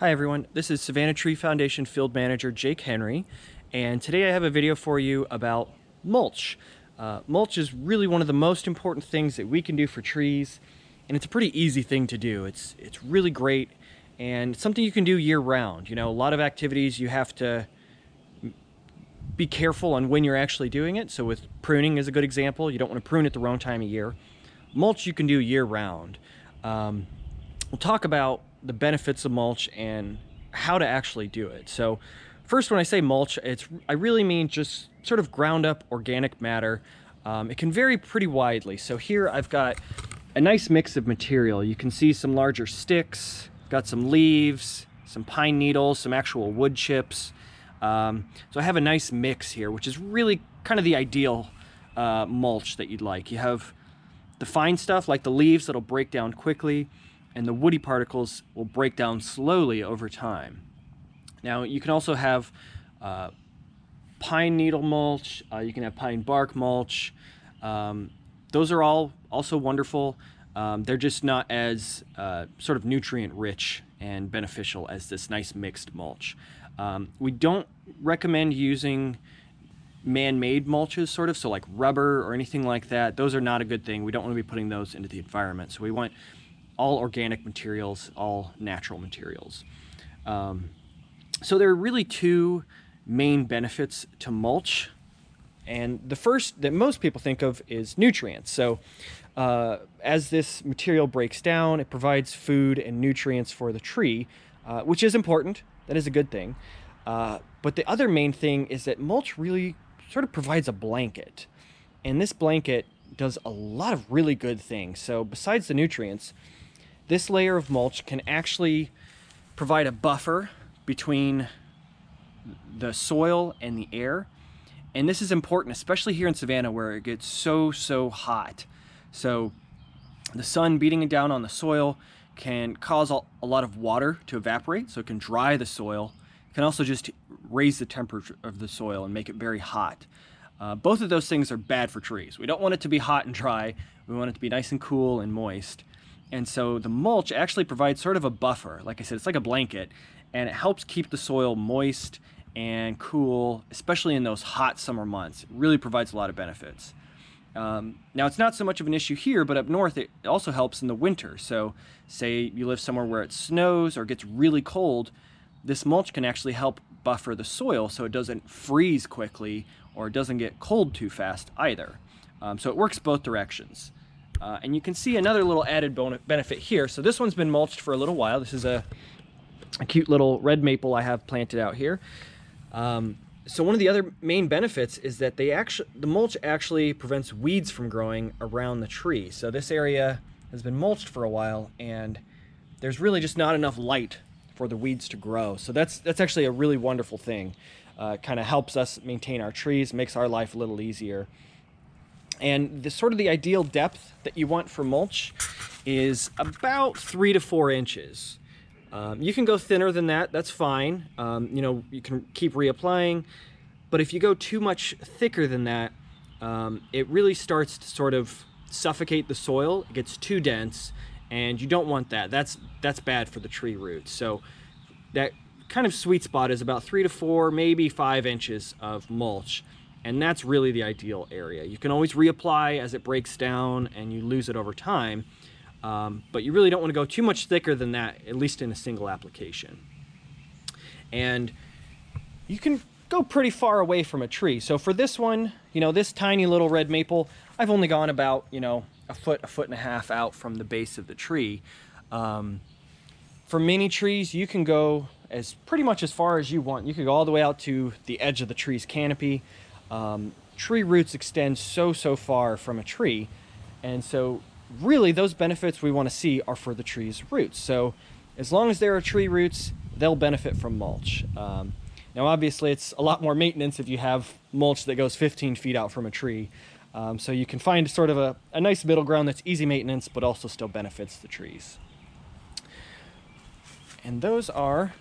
Hi everyone, this is Savannah Tree Foundation Field Manager Jake Henry, and today I have a video for you about mulch. Mulch is really one of the most important things that we can do for trees, and it's a pretty easy thing to do. It's really great, and it's something you can do year-round. You know, a lot of activities you have to be careful on when you're actually doing it. So with pruning is a good example. You don't want to prune at the wrong time of year. Mulch you can do year-round. We'll talk about the benefits of mulch and how to actually do it. So first, when I say mulch, I really mean just sort of ground up organic matter. It can vary pretty widely. So here I've got a nice mix of material. You can see some larger sticks, got some leaves, some pine needles, some actual wood chips. So I have a nice mix here, which is really kind of the ideal mulch that you'd like. You have the fine stuff like the leaves that'll break down quickly, and the woody particles will break down slowly over time. Now you can also have pine needle mulch, you can have pine bark mulch. Those are all also wonderful. They're just not as sort of nutrient rich and beneficial as this nice mixed mulch. We don't recommend using man-made mulches, so like rubber or anything like that. Those are not a good thing. We don't want to be putting those into the environment. So we want all organic materials, all natural materials. So there are really two main benefits to mulch. And the first that most people think of is nutrients. So as this material breaks down, it provides food and nutrients for the tree, which is important. That is a good thing. But the other main thing is that mulch really sort of provides a blanket. And this blanket does a lot of really good things. So besides the nutrients, this layer of mulch can actually provide a buffer between the soil and the air. And this is important, especially here in Savannah where it gets so hot. So the sun beating down on the soil can cause a lot of water to evaporate, so it can dry the soil. It can also just raise the temperature of the soil and make it very hot. Both of those things are bad for trees. We don't want it to be hot and dry. We want it to be nice and cool and moist. And so the mulch actually provides sort of a buffer. Like I said, it's like a blanket, and it helps keep the soil moist and cool, especially in those hot summer months. It really provides a lot of benefits. Now, it's not so much of an issue here, but up north it also helps in the winter. So say you live somewhere where it snows or gets really cold, this mulch can actually help buffer the soil so it doesn't freeze quickly or it doesn't get cold too fast either. So it works both directions. And you can see another little added benefit here. So this one's been mulched for a little while. This is a cute little red maple I have planted out here. So one of the other main benefits is that the mulch actually prevents weeds from growing around the tree. So this area has been mulched for a while, and there's really just not enough light for the weeds to grow. So that's actually a really wonderful thing. Kind of helps us maintain our trees, makes our life a little easier. And the ideal depth that you want for mulch is about 3 to 4 inches. You can go thinner than that, that's fine. You know, you can keep reapplying, but if you go too much thicker than that, it really starts to sort of suffocate the soil. It gets too dense, and you don't want that. That's bad for the tree roots. So that kind of sweet spot is about 3 to 4, maybe 5 inches of mulch. And that's really the ideal area. You can always reapply as it breaks down and you lose it over time. But you really don't want to go too much thicker than that, at least in a single application. And you can go pretty far away from a tree. So for this one, you know, this tiny little red maple, I've only gone about, you know, a foot and a half out from the base of the tree. For many trees, you can go pretty much as far as you want. You could go all the way out to the edge of the tree's canopy. Tree roots extend so far from a tree, and so really those benefits we want to see are for the tree's roots. So as long as there are tree roots, they'll benefit from mulch. Now obviously it's a lot more maintenance if you have mulch that goes 15 feet out from a tree. So you can find sort of a nice middle ground that's easy maintenance but also still benefits the trees. And those are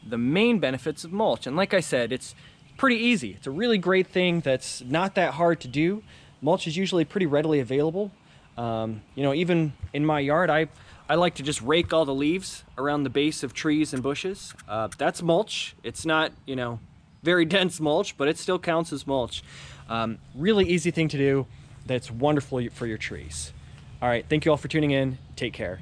the main benefits of mulch. And like I said, it's pretty easy. It's a really great thing that's not that hard to do. Mulch is usually pretty readily available. You know, even in my yard, I I like to just rake all the leaves around the base of trees and bushes. That's mulch. It's not, you know, very dense mulch, but it still counts as mulch. Really easy thing to do that's wonderful for your trees. All right, thank you all for tuning in. Take care.